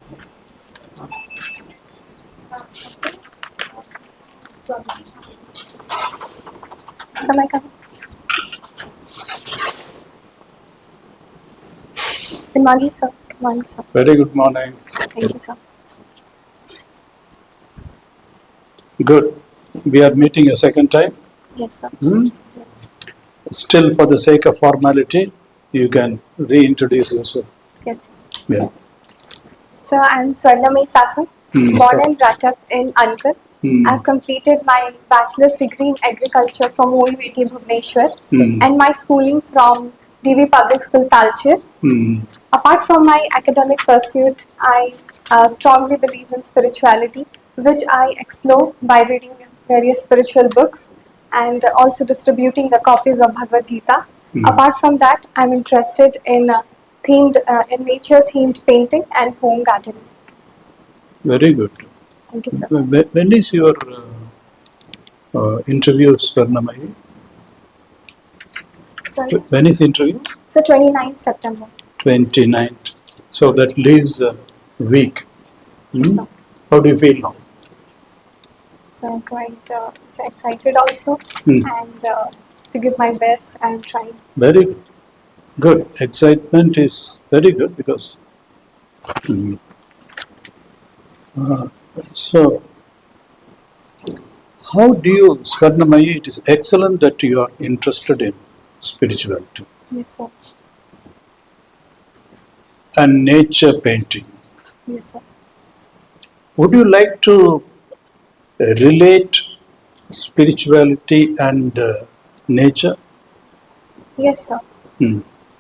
Good morning, sir. Good morning, sir. Very good morning. Thank you, sir. Good. We are meeting a second time. Yes, sir. Still, for the sake of formality, you can reintroduce yourself. Yes. Yeah. So I'm SWARNAMAYEE SAHU, born and brought up in Ankar. I've completed my bachelor's degree in agriculture from OAS Bhubaneswar and my schooling from DV Public School Talcher. Apart from my academic pursuit, I strongly believe in spirituality, which I explore by reading various spiritual books and also distributing the copies of Bhagavad Gita. Apart from that, I'm interested in nature-themed painting and home gardening. Very good. Thank you, sir. When is your interview, SWARNAMAYEE? Sorry? When is the interview? So 29th September. 29th. So that leaves a week. Yes, sir. How do you feel now? So I'm quite excited also and to give my best and trying. Very good. Good. Excitement is very good because so how do you, SWARNAMAYEE, it is excellent that you are interested in spirituality Yes, sir. and nature painting. Yes, sir. Would you like to relate spirituality and nature? Yes, sir.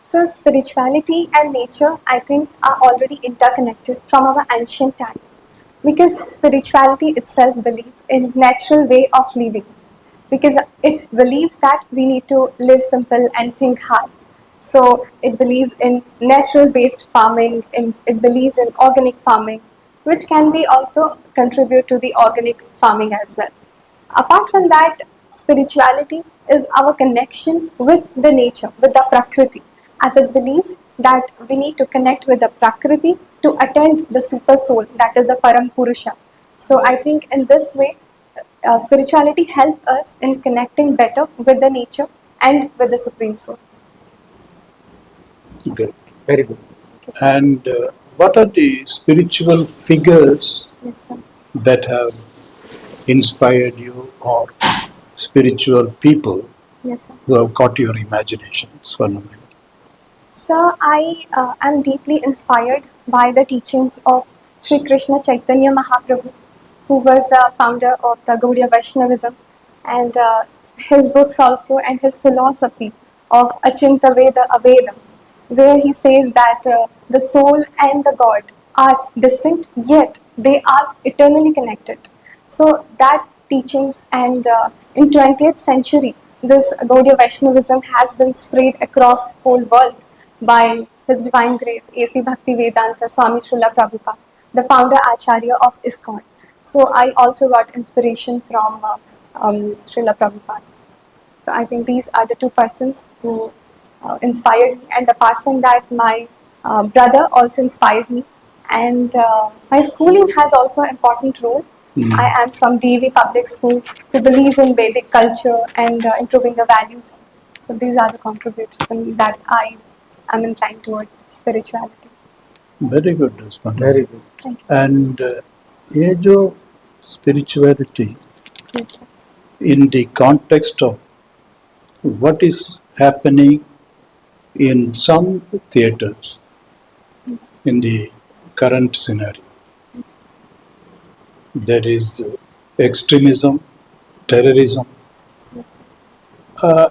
So spirituality and nature, I think, are already interconnected from our ancient times. Because spirituality itself believes in natural way of living. Because it believes that we need to live simple and think hard. So it believes in natural based farming, it believes in organic farming, which can be also contribute to the organic farming as well. Apart from that, spirituality is our connection with the nature, with the Prakriti, as it believes that we need to connect with the Prakriti to attain the super soul, that is the Param Purusha. So I think in this way, spirituality helps us in connecting better with the nature and with the Supreme Soul. Good. Very good. And what are the spiritual figures Yes, sir. that have inspired you, or spiritual people Yes, sir. who have caught your imagination, SWARNAMAYEE? So I am deeply inspired by the teachings of Sri Krishna Chaitanya Mahaprabhu, who was the founder of the Gaudiya Vaishnavism, and his books also and his philosophy of Achinta Veda Aveda, where he says that the soul and the God are distinct, yet they are eternally connected. So that teachings, and in 20th century, this Gaudiya Vaishnavism has been spread across whole world by His Divine Grace, A.C. Bhakti Vedanta Swami Srila Prabhupada, the founder Acharya of ISKCON. So I also got inspiration from Srila Prabhupada. So I think these are the two persons who inspired me, and apart from that, my brother also inspired me, and my schooling has also an important role. I am from DV Public School, who believes in Vedic culture and improving the values. So these are the contributions that I am inclined toward spirituality. Very good, SWARNAMAYEE. Very good. Thank you. And age of spirituality Yes, sir. in the context of what is happening in some theaters Yes. in the current scenario. Yes. There is extremism, terrorism, Yes, sir.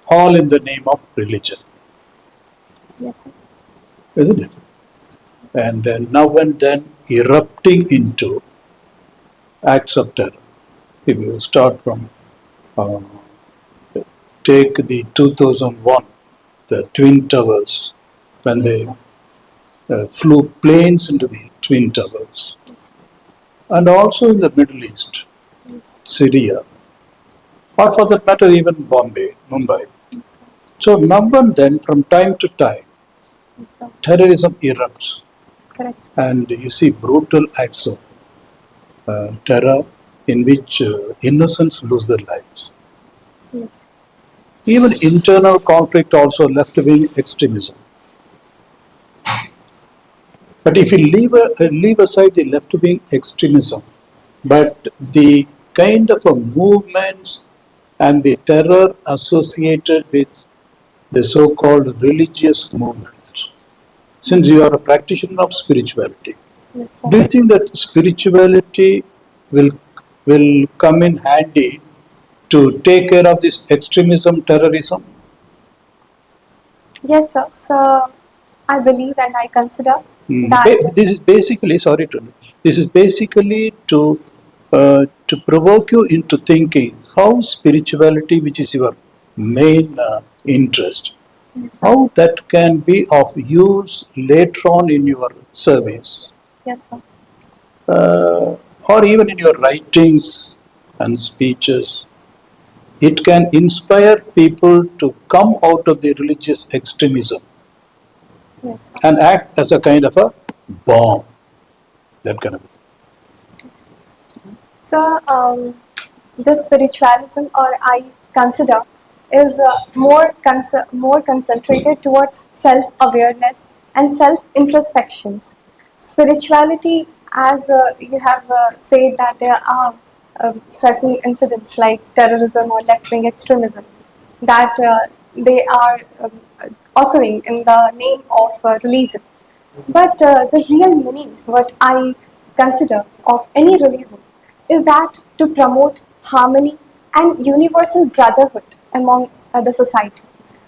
all in the name of religion, Yes, sir. isn't it? And then now and then erupting into acts of terror. If you start from, take the 2001, the Twin Towers, when they flew planes into the Twin Towers, Yes, sir. and also in the Middle East, Yes, Syria, or for that matter even Bombay, Mumbai. yes, sir. So now and then, from time to time, Yes, sir. terrorism erupts. Correct. And you see brutal acts of terror in which innocents lose their lives. Yes. Even internal conflict, also left-wing extremism. But if you leave aside the left-wing extremism, but the kind of a movements and the terror associated with the so-called religious movement, since you are a practitioner of spirituality, Yes, sir. do you think that spirituality will come in handy to take care of this extremism, terrorism? Yes, sir. So I believe and I consider that. This is basically, sorry to, this is basically to provoke you into thinking how spirituality, which is your main interest, Yes, sir. how that can be of use later on in your service, Yes, sir. or even in your writings and speeches. It can inspire people to come out of the religious extremism Yes, sir. and act as a kind of a bomb, that kind of a thing. So, the spiritualism, or I consider, is more concentrated towards self-awareness and self-introspections. Spirituality, as you have said, that there are certain incidents like terrorism or left-wing extremism that they are occurring in the name of religion. But the real meaning, what I consider of any religion, is that to promote harmony and universal brotherhood among the society.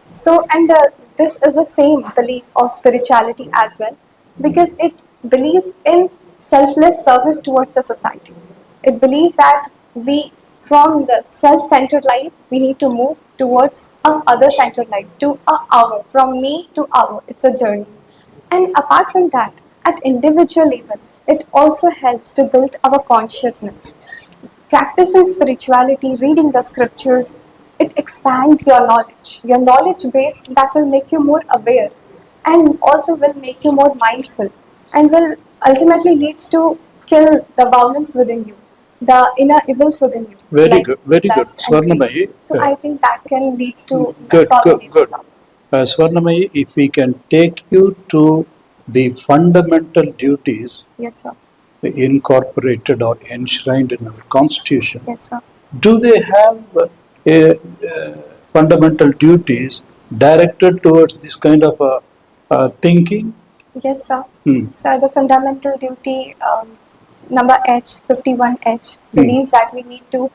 So, and this is the same belief of spirituality as well, because it believes in selfless service towards the society. It believes that we, from the self-centered life, we need to move towards a other-centered life, to a our, from me to our. It's a journey. And apart from that, at individual level, it also helps to build our consciousness. Practicing spirituality, reading the scriptures, it expands your knowledge base that will make you more aware and also will make you more mindful and will ultimately leads to kill the violence within you, the inner evils within you. Very like good, very good. lust and greed. Swarnamayi, So I think that can lead to good, solving good, these good. problems. Swarnamayi, if we can take you to the fundamental duties Yes, sir. incorporated or enshrined in our constitution, Yes, sir. do they have fundamental duties directed towards this kind of thinking? Yes, sir. Hmm. So the fundamental duty number H, 51H, Hmm. believes that we need to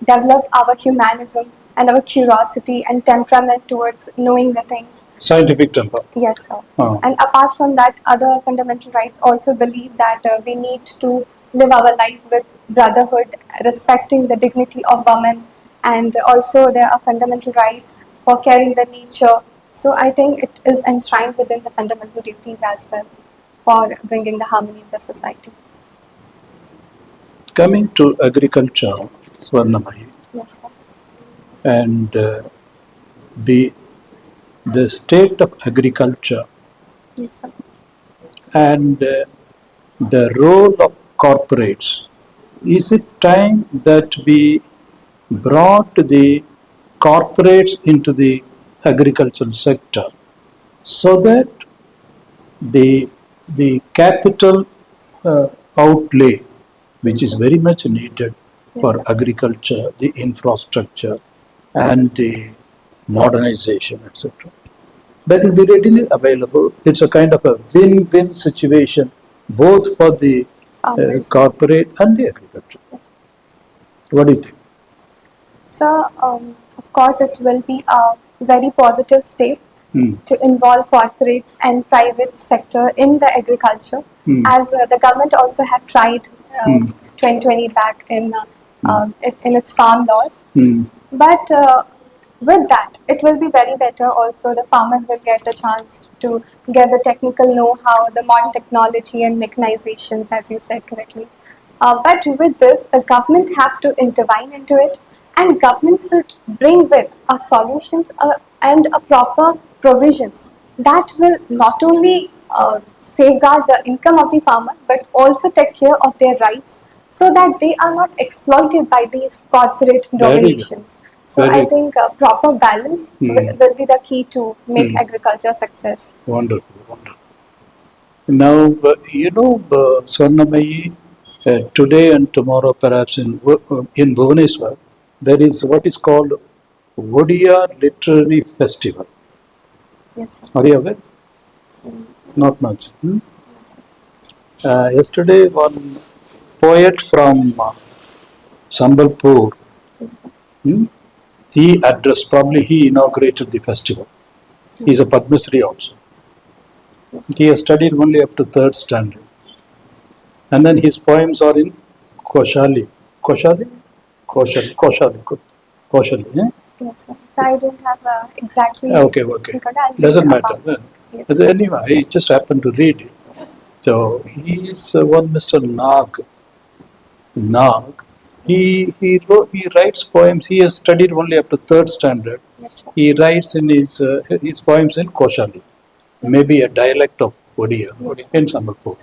develop our humanism and our curiosity and temperament towards knowing the things. Scientific temper. Yes, sir. Ah. And apart from that, other fundamental rights also believe that we need to live our life with brotherhood, respecting the dignity of women, and also there are fundamental rights for caring the nature. So I think it is enshrined within the fundamental duties as well for bringing the harmony in the society. Coming to agriculture, Swarnamayi, Yes, sir. and the state of agriculture Yes, sir. and the role of corporates. Is it time that we brought the corporates into the agricultural sector so that the capital outlay, which is very much needed for Yes, sir. agriculture, the infrastructure, and the modernization, etc., that will be readily available. It's a kind of a win-win situation, both for the Farmers. corporate and the agriculture. Yes. What do you think? So, of course, it will be a very positive step Hmm. to involve corporates and private sector in the agriculture, as the government also had tried 2020 back in its farm laws. Hmm. But with that, it will be very better. Also, the farmers will get the chance to get the technical know-how, the modern technology and mechanizations, as you said correctly. But with this, the government have to intervene into it, and government should bring with a solutions and a proper provisions that will not only safeguard the income of the farmer, but also take care of their rights so that they are not exploited by these corporate Very good. dominations. So Very I good. think proper balance will be the key to make agriculture success. Wonderful, wonderful. Now, Swarnamayi, today and tomorrow, perhaps in Bhubaneswar, there is what is called Odia Literary Festival. Yes, sir. Are you aware? Not much. Yes, sir. Yesterday, one poet from Sambalpur, Yes, sir. he addressed, probably he inaugurated the festival. He's a Padmasri also. Yes. He has studied only up to 3rd standard. And then his poems are in Koshali. Koshali? Koshali. Yes, sir. So I don't have exactly. Okay. because I'll Doesn't read matter. about it. Yes. But anyway, I just happened to read it. So he is one Mr. Nag. He writes poems. He has studied only up to 3rd standard. Yes, sir. He writes in his poems in Koshali, maybe a dialect of Odia in Sambalpur.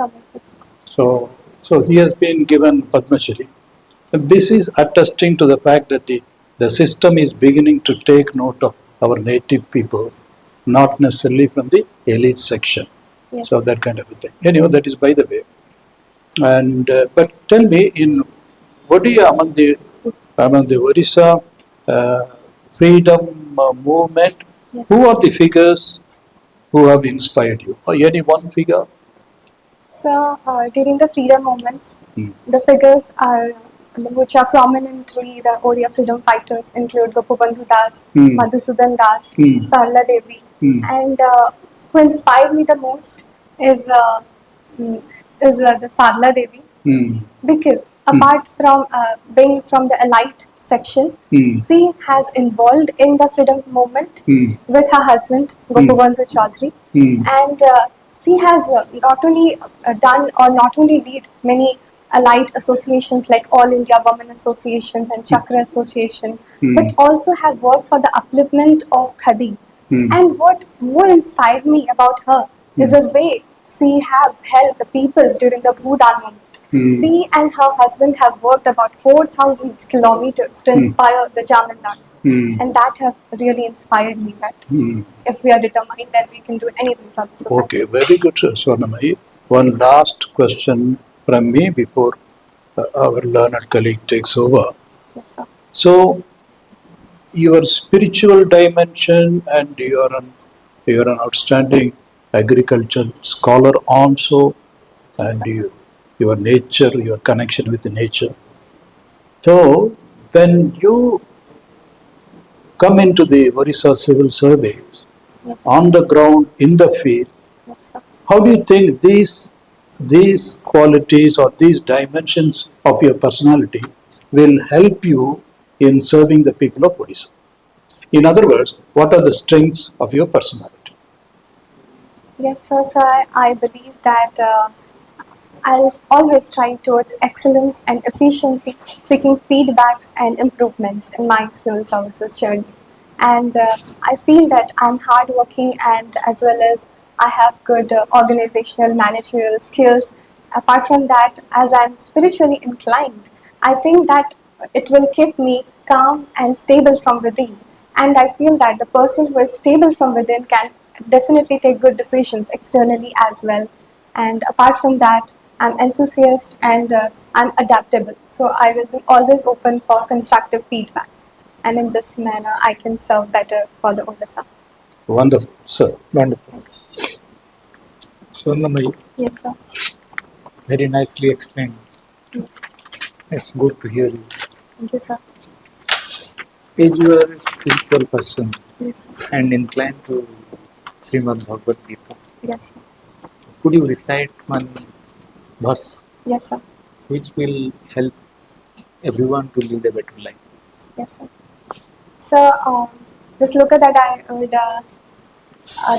So he has been given Padma Shri. And this is attesting to the fact that the system is beginning to take note of our native people, not necessarily from the elite section. Yes. So that kind of a thing. Anyway, that is by the way. And but tell me, in Odia, among the Odisha freedom movement, Yes. who are the figures who have inspired you? Or any one figure? So during the freedom movements, the figures are which are prominently the Odia freedom fighters include Gopabandhu Das, Madhusudan Das, Sarla Devi, and who inspired me the most is the Sarla Devi, because apart from being from the elite section, she has involved in the freedom movement with her husband Gopabandhu Chaudhary, and she has not only done or not only lead many allied associations like All India Women Associations and Chakra Association, but also have worked for the upliftment of Khadi. And what more inspired me about her is the way she have helped the peoples during the Bhudan movement. She and her husband have worked about 4,000 kilometers to inspire the Jamindars, and that have really inspired me that if we are determined, then we can do anything for the society. Okay, very good, Swarnamayi. One last question from me before our learned colleague takes over. Yes, sir. So, your spiritual dimension, and you are an outstanding agricultural scholar also, and your nature, your connection with nature. So, when you come into the Odisha Civil Service, Yes, sir. on the ground, in the field, Yes, sir. how do you think these qualities or these dimensions of your personality will help you in serving the people of Odisha? In other words, what are the strengths of your personality? Yes, sir. So I believe that I'll always strive towards excellence and efficiency, seeking feedbacks and improvements in my civil services journey. And I feel that I'm hardworking, and as well as I have good organizational managerial skills. Apart from that, as I'm spiritually inclined, I think that it will keep me calm and stable from within. And I feel that the person who is stable from within can definitely take good decisions externally as well. And apart from that, I'm enthusiast and I'm adaptable. So I will be always open for constructive feedbacks. And in this manner, I can serve better for the Odisha. Wonderful, sir. Wonderful. Swarnamayi, Yes, sir. very nicely explained. Yes. It's good to hear you. Thank you, sir. As you are a spiritual person Yes, sir. and inclined to Srimad Bhagavad Gita, Yes, sir. could you recite one verse Yes, sir. which will help everyone to lead a better life? Yes, sir. So, the sloka that I would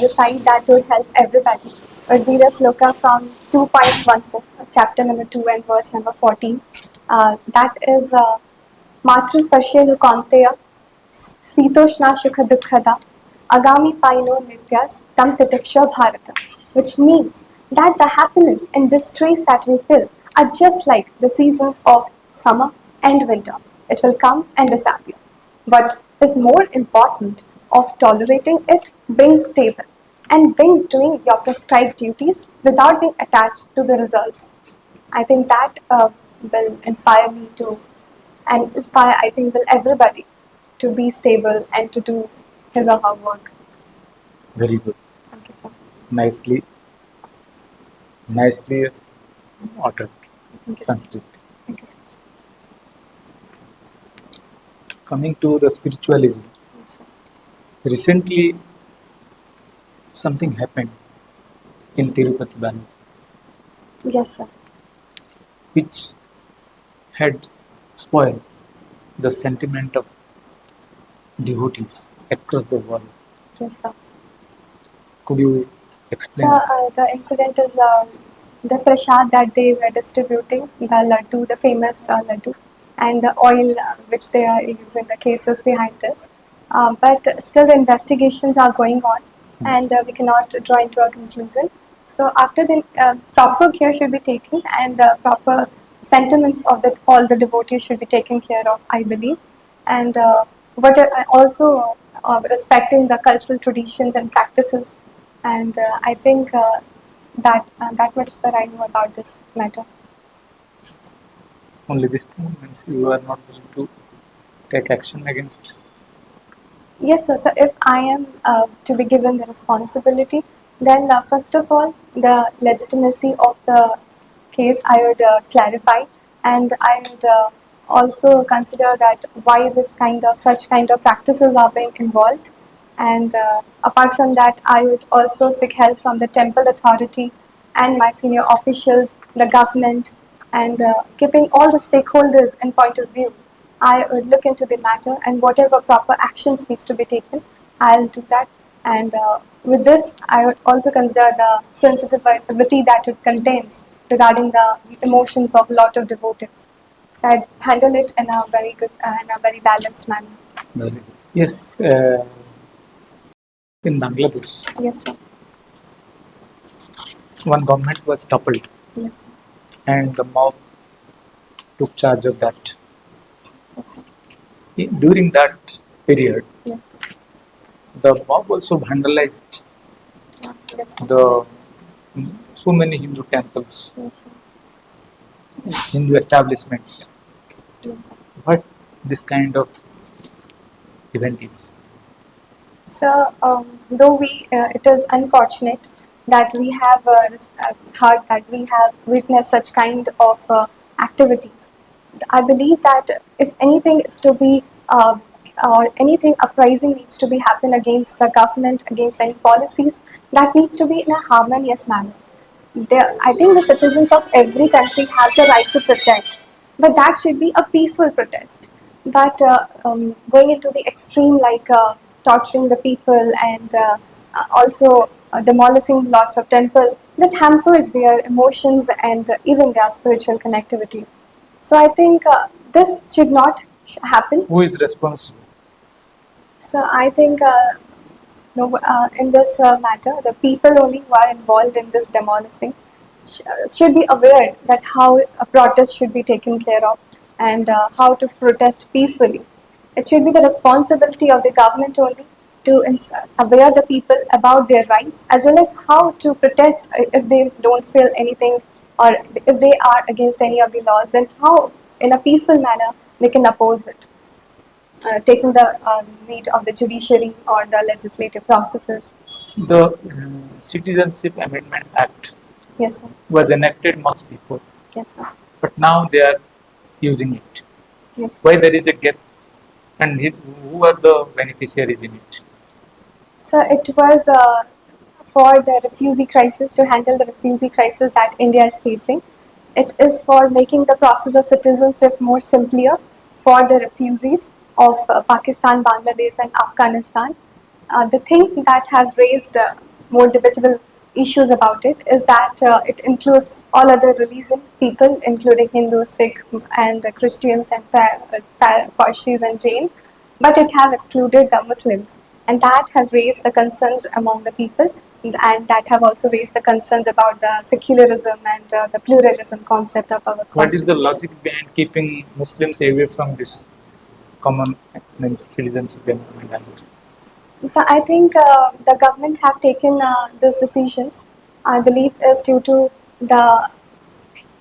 recite that would help everybody would be the sloka from 2.14, chapter number 2 and verse number 14. That is Matrusparshe Nukanteya Sitoshna Shukha Dukhada Agami Paino Nityas Tam Titiksha Bharata, which means that the happiness and distress that we feel are just like the seasons of summer and winter. It will come and disappear. What is more important of tolerating it, being stable and being doing your prescribed duties without being attached to the results. I think that will inspire me to, and inspire, I think, will everybody to be stable and to do his or her work. Very good. Thank you, sir. Nicely uttered. Thank you, sir. Sanskrit. Thank you, sir. Coming to the spiritualism, Yes, sir. recently something happened in Tirupati Balaji, Yes, sir. which had spoiled the sentiment of devotees across the world. Yes, sir. Could you So explain? the incident is the prasad that they were distributing, the laddu, the famous laddu, and the oil which they are using, the cases behind this. But still, the investigations are going on, and we cannot draw into a conclusion. So after the proper care should be taken, and the proper sentiments of the all the devotees should be taken care of, I believe, and also respecting the cultural traditions and practices. And I think that much that I know about this matter. Only this thing means you are not willing to take action against. Yes, sir. So if I am to be given the responsibility, then first of all, the legitimacy of the case I would clarify, and I would also consider that why this kind of such kind of practices are being involved. And apart from that, I would also seek help from the temple authority and my senior officials, the government, and keeping all the stakeholders in point of view. I would look into the matter, and whatever proper actions needs to be taken, I'll do that. And with this, I would also consider the sensitivity that it contains regarding the emotions of a lot of devotees. So I'd handle it in a very good, in a very balanced manner. Very good. Yes, in Bangladesh, Yes, sir. one government was toppled Yes, sir. and the mob took charge of that. Yes, sir. During that period, Yes, sir. the mob also vandalized Yes, sir. the so many Hindu temples, Yes, sir. Hindu establishments. Yes, sir. What this kind of event is? So, though it is unfortunate that we have heard that we have witnessed such kind of activities. I believe that if anything is to be or anything uprising needs to be happen against the government, against any policies, that needs to be in a harmonious manner. I think the citizens of every country have the right to protest, but that should be a peaceful protest. But going into the extreme, like torturing the people and also demolishing lots of temple, that hampers their emotions and even their spiritual connectivity. So I think this should not happen. Who is responsible? So I think no, in this matter, the people only who are involved in this demolishing should be aware that how a protest should be taken care of and how to protest peacefully. It should be the responsibility of the government only to aware the people about their rights as well as how to protest if they don't feel anything or if they are against any of the laws, then how in a peaceful manner they can oppose it. Taking the lead of the judiciary or the legislative processes. The Citizenship Amendment Act Yes, sir. was enacted much before, Yes, sir. but now they are using it. Yes. Why there is a gap, and who are the beneficiaries in it? So it was for the refugee crisis, to handle the refugee crisis that India is facing. It is for making the process of citizenship more simpler for the refugees of Pakistan, Bangladesh, and Afghanistan. The thing that has raised more debatable issues about it is that it includes all other religion people, including Hindu, Sikh, and Christians, and Parsis and Jain, but it has excluded the Muslims, and that have raised the concerns among the people and that have also raised the concerns about the secularism and the pluralism concept of our What is the constitution. logic behind keeping Muslims away from this common means citizenship amendment? So I think the government have taken these decisions, I believe, is due to the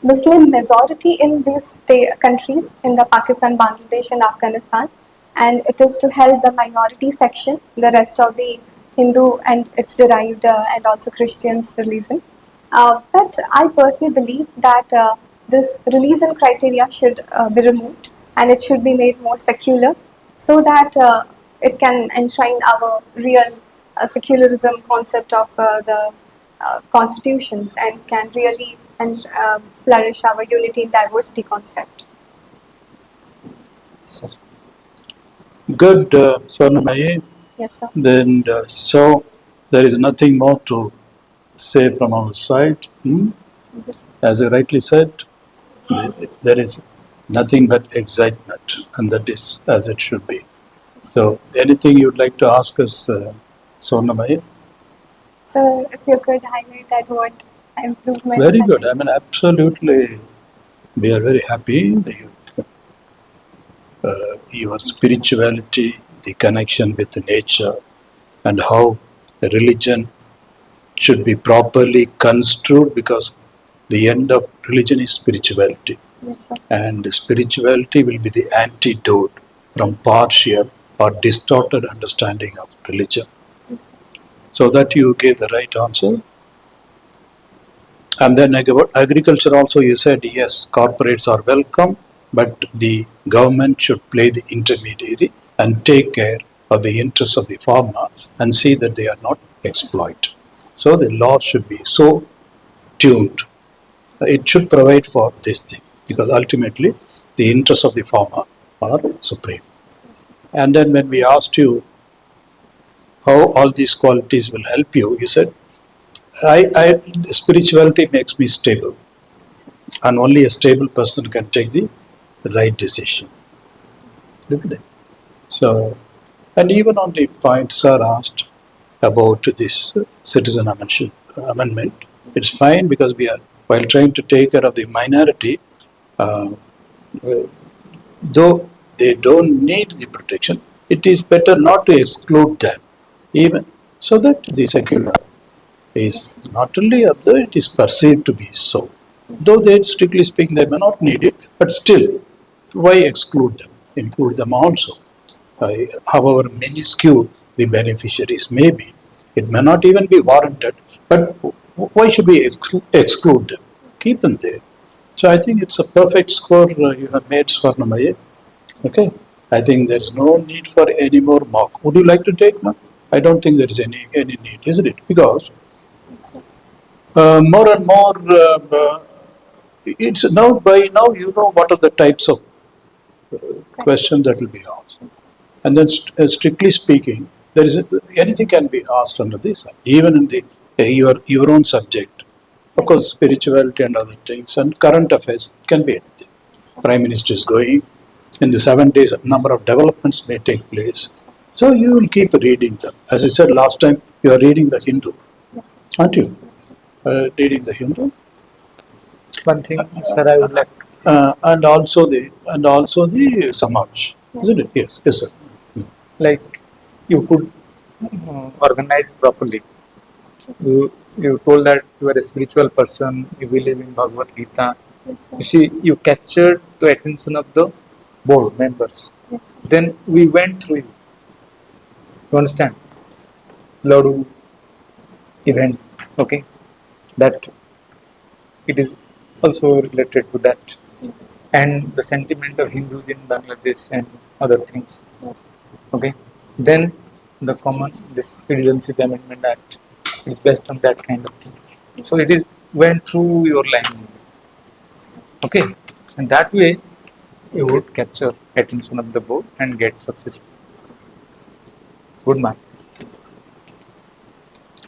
Muslim majority in these countries, in the Pakistan, Bangladesh and Afghanistan, and it is to help the minority section, the rest of the Hindu and its derived and also Christians religion. But I personally believe that this religion criteria should be removed and it should be made more secular so that it can enshrine our real secularism concept of the constitutions and can really flourish our unity in diversity concept. Sir. Good, Swarnamaye. Yes, sir. Then, so there is nothing more to say from our side. Yes. As you rightly said, there is nothing but excitement, and that is as it should be. So, anything you'd like to ask us, Swarnamaye? So, if you could highlight that what improvements. Very that- good. I mean, absolutely. We are very happy that your spirituality, the connection with nature, and how religion should be properly construed, because the end of religion is spirituality, Yes, sir. and spirituality will be the antidote from partial or distorted understanding of religion. Yes, sir. So that you gave the right answer. And then about agriculture also, you said yes, corporates are welcome, but the government should play the intermediary and take care of the interests of the farmer and see that they are not exploited. So the law should be so tuned. It should provide for this thing, because ultimately the interests of the farmer are supreme. Yes, sir. And then when we asked you how all these qualities will help you, you said, spirituality makes me stable, and only a stable person can take the right decision, isn't it? So, and even on the point sir asked about this citizen amendment, it's fine, because we are, while trying to take care of the minority, uh, though they don't need the protection, it is better not to exclude them, even so that the secular is not only observed, it is perceived to be so. Though they, strictly speaking, they may not need it, but still, why exclude them? Include them also. However minuscule the beneficiaries may be, it may not even be warranted, but why should we exclude them? Keep them there. So I think it's a perfect score you have made, Swarnamaye. Okay. I think there's no need for any more mock. Would you like to take mock? I don't think there is any need, isn't it? Because Yes, sir. more and more, it's now, by now you know what are the types of questions that will be asked. And then strictly speaking, there is anything can be asked under this, even in the your own subject. Of course, spirituality and other things, and current affairs, it can be anything. Prime Minister is going, in the 7 days, a number of developments may take place. So you will keep reading them. As I said last time, you are reading the Hindu, Yes, sir. aren't you? Yes, sir. Reading the Hindu, One thing, sir, I would like and also the Samaj, isn't it? Yes, yes, sir. like you could organize properly. You told that you are a spiritual person, you believe in Bhagavad Gita. Yes, sir. You see, you captured the attention of the board members. Yes, sir. Then we went through it. You understand? Ladu event, okay? That it is also related to that. Yes, sir. And the sentiment of Hindus in Bangladesh and other things. Yes, sir. Okay. Then the common this Citizenship Amendment Act is based on that kind of thing. So it is went through your language. Okay. And that way you would capture attention of the board and get successful. Good man.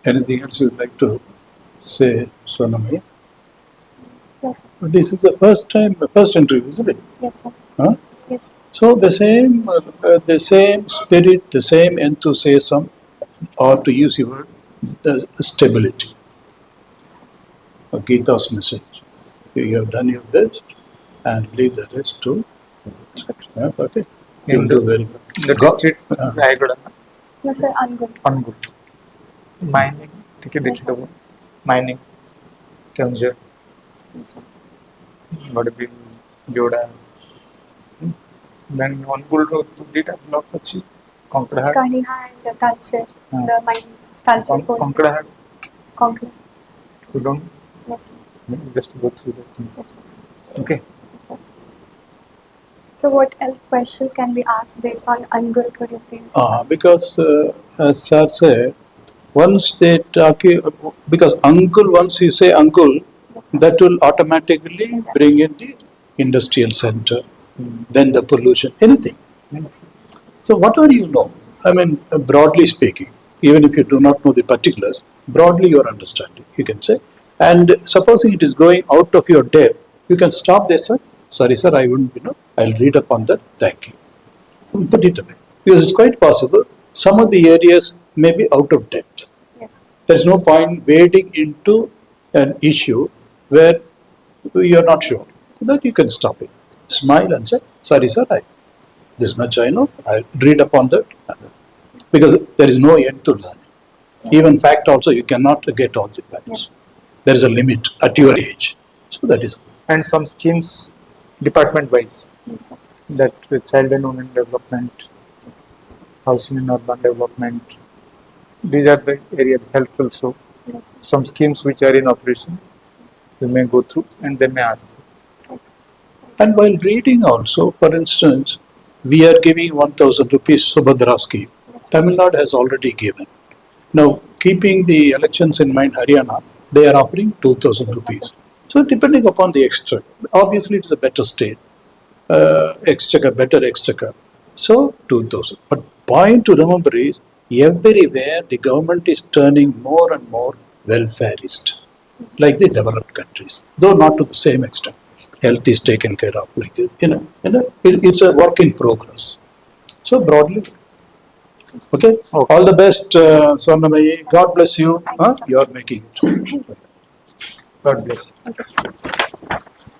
Anything else you'd like to say, Swarnamaye? Yes, sir. This is the first interview, isn't it? Yes, sir. Huh? Yes, sir. So the same spirit, the same enthusiasm, or to use your word, the stability. Gita's message. You have done your best and leave the rest to yeah, okay. You will do very well. The district Rayagada No, sir, ungood. ungood. Mining, ठीक है देखिए तो mining Keonjhar Yes, sir. बड़े भी जोड़ा then ungood रो तो data block अच्छी कंकड़ा Kaniha and the culture, Ah. the mining culture. कंकड़ा है Concrete. you don't Yes, sir. just go through that thing. Yes, sir. Okay. Yes, sir. So what else questions can be asked based on ungood? Could you please? Because as sir said, once they talk, because uncle, once you say uncle, Yes, sir. that will automatically bring in the industrial center, then the pollution, anything. Yes, sir. So whatever you know, I mean, broadly speaking, even if you do not know the particulars, broadly your understanding, you can say. And supposing it is going out of your depth, you can stop there, sir. Sorry, sir, I wouldn't, I'll read upon that. Thank you. And put it away. Because it's quite possible some of the areas may be out of depth. Yes. There's no point wading into an issue where you're not sure. So that you can stop it. Smile and say, sorry, sir, this much I know. I'll read upon that. Because there is no end to learning. Yes. Even fact also, you cannot get all the facts. Yes. There is a limit at your age. So that is. And some schemes department wise Yes, sir. that child and women development, housing and urban development, these are the areas, health also. Yes, sir. Some schemes which are in operation, you may go through and they may ask. And while reading also, for instance, we are giving 1,000 rupees Subhadra scheme. Yes. Tamil Nadu has already given. Now, keeping the elections in mind, Haryana, they are offering 2,000 rupees. So, depending upon the extra, obviously it is a better state, exchequer, better exchequer. So, 2,000. But point to remember is, everywhere the government is turning more and more welfareist, like the developed countries, though not to the same extent. Health is taken care of, like this. It's a work in progress. So, broadly. Okay. All the best, Swarnamayi. God bless you. Thank you, sir. You are making it. Thank you, sir. God bless. Thank you, sir.